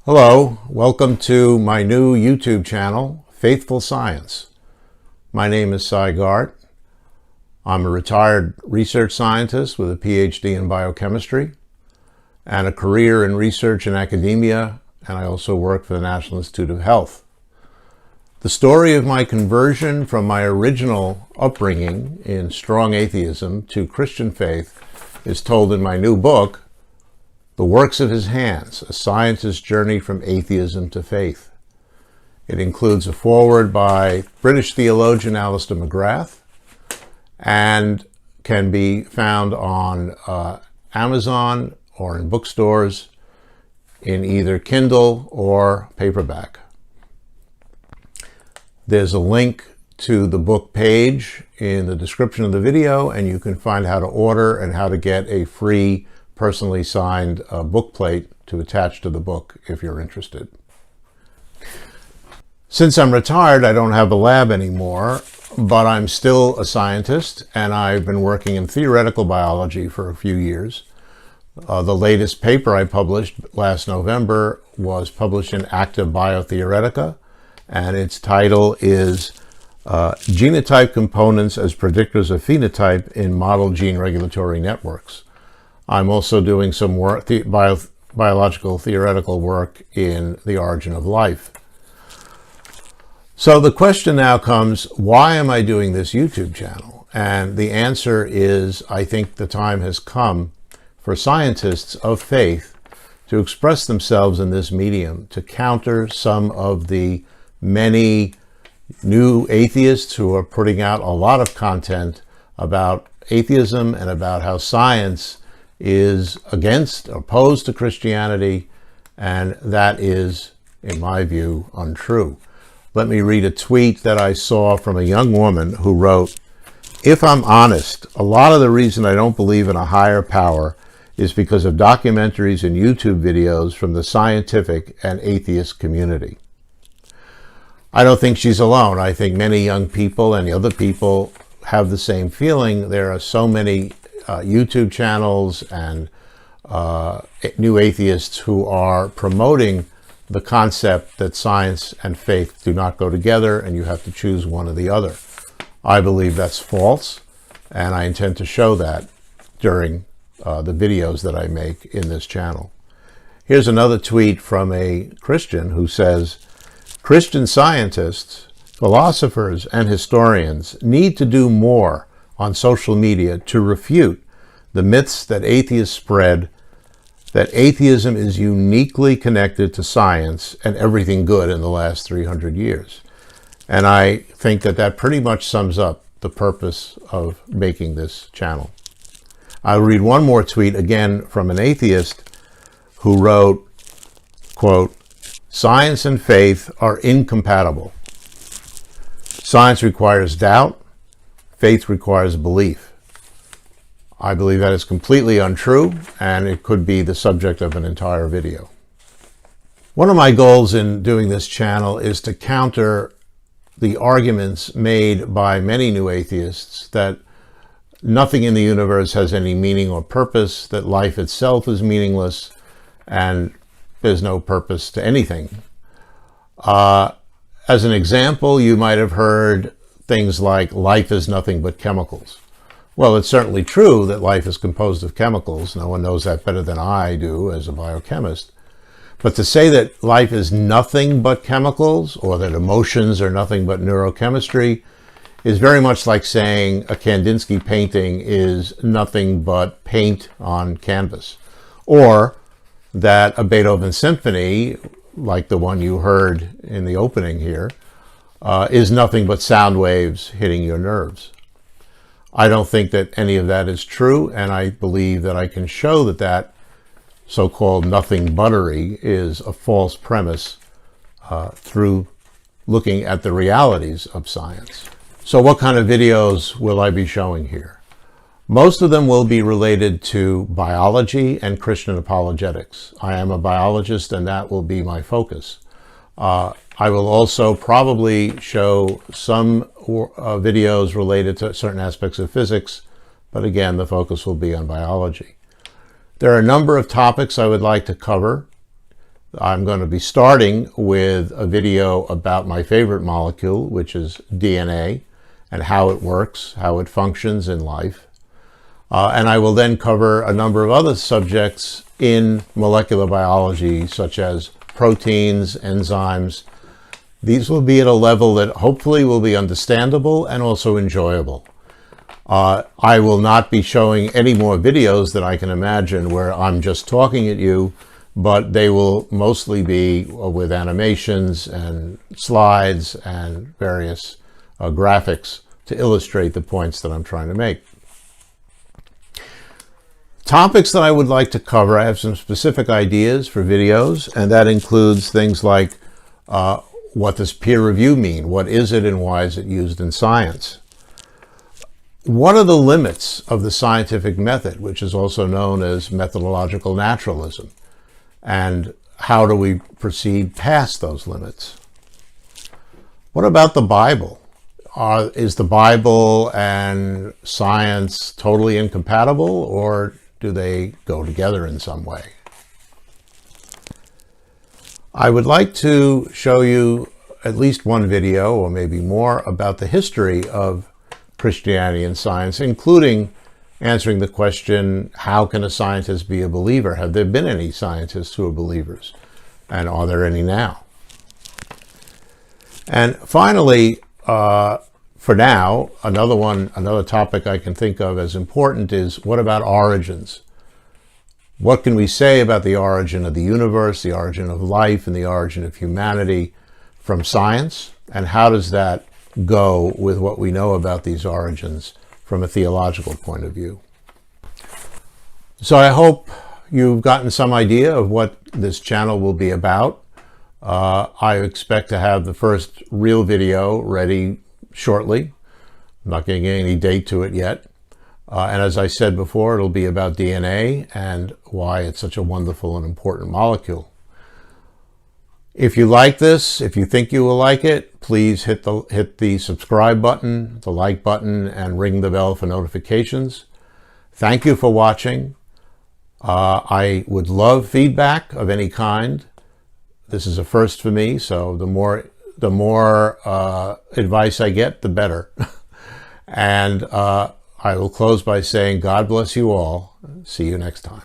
Hello, welcome to my new YouTube channel, Faithful Science. My name is Cy Gart. I'm a retired research scientist with a PhD in biochemistry and a career in research and academia, and I also work for the National Institute of Health. The story of my conversion from my original upbringing in strong atheism to Christian faith is told in my new book, The Works of His Hands, A Scientist's Journey from Atheism to Faith. It includes a foreword by British theologian Alistair McGrath and can be found on Amazon or in bookstores in either Kindle or paperback. There's a link to the book page in the description of the video, and you can find how to order and how to get a free personally signed book plate to attach to the book if you're interested. Since I'm retired, I don't have a lab anymore, but I'm still a scientist, and I've been working in theoretical biology for a few years. The latest paper I published last November was published in Acta Biotheoretica, and its title is Genotype Components as Predictors of Phenotype in Model Gene Regulatory Networks. I'm also doing some work, biological theoretical work in the origin of life. So the question now comes, why am I doing this YouTube channel? And the answer is, I think the time has come for scientists of faith to express themselves in this medium, to counter some of the many new atheists who are putting out a lot of content about atheism and about how science is against, opposed to Christianity, and that is, in my view, untrue. Let me read a tweet that I saw from a young woman who wrote, "If I'm honest, a lot of the reason I don't believe in a higher power is because of documentaries and YouTube videos from the scientific and atheist community." I don't think she's alone. I think many young people and other people have the same feeling. There are so many YouTube channels and new atheists who are promoting the concept that science and faith do not go together and you have to choose one or the other. I believe that's false, and I intend to show that during the videos that I make in this channel. Here's another tweet from a Christian who says, "Christian scientists, philosophers, and historians need to do more on social media to refute the myths that atheists spread, that atheism is uniquely connected to science and everything good in the last 300 years. And I think that that pretty much sums up the purpose of making this channel. I'll read one more tweet again from an atheist who wrote, quote, "Science and faith are incompatible. Science requires doubt. Faith requires belief." I believe that is completely untrue, and it could be the subject of an entire video. One of my goals in doing this channel is to counter the arguments made by many new atheists that nothing in the universe has any meaning or purpose, that life itself is meaningless, and there's no purpose to anything. As an example, you might have heard things like life is nothing but chemicals. Well, it's certainly true that life is composed of chemicals. No one knows that better than I do as a biochemist. But to say that life is nothing but chemicals, or that emotions are nothing but neurochemistry, is very much like saying a Kandinsky painting is nothing but paint on canvas, or that a Beethoven symphony, like the one you heard in the opening here, is nothing but sound waves hitting your nerves. I don't think that any of that is true, and I believe that I can show that that so-called nothing buttery is a false premise through looking at the realities of science. So what kind of videos will I be showing here? Most of them will be related to biology and Christian apologetics. I am a biologist, and that will be my focus. I will also probably show some videos related to certain aspects of physics, but again, the focus will be on biology. There are a number of topics I would like to cover. I'm going to be starting with a video about my favorite molecule, which is DNA, and how it works, how it functions in life. And I will then cover a number of other subjects in molecular biology, such as proteins, enzymes. These will be at a level that hopefully will be understandable and also enjoyable. I will not be showing any more videos that I can imagine where I'm just talking at you, but they will mostly be with animations and slides and various graphics to illustrate the points that I'm trying to make. Topics that I would like to cover, I have some specific ideas for videos, and that includes things like what does peer review mean? What is it and why is it used in science? What are the limits of the scientific method, which is also known as methodological naturalism? And how do we proceed past those limits? What about the Bible? Is the Bible and science totally incompatible, or do they go together in some way? I would like to show you at least one video, or maybe more, about the history of Christianity and science, including answering the question, how can a scientist be a believer? Have there been any scientists who are believers? And are there any now? And finally, for now, another topic I can think of as important is, what about origins? What can we say about the origin of the universe, the origin of life, and the origin of humanity from science? And how does that go with what we know about these origins from a theological point of view? So I hope you've gotten some idea of what this channel will be about. I expect to have the first real video ready shortly. I'm not getting any date to it yet. And as I said before, it'll be about DNA and why it's such a wonderful and important molecule. If you like this, if you think you will like it, please hit the subscribe button, the like button, and ring the bell for notifications. Thank you for watching. I would love feedback of any kind. This is a first for me, so the more advice I get, the better. And I will close by saying, God bless you all. See you next time.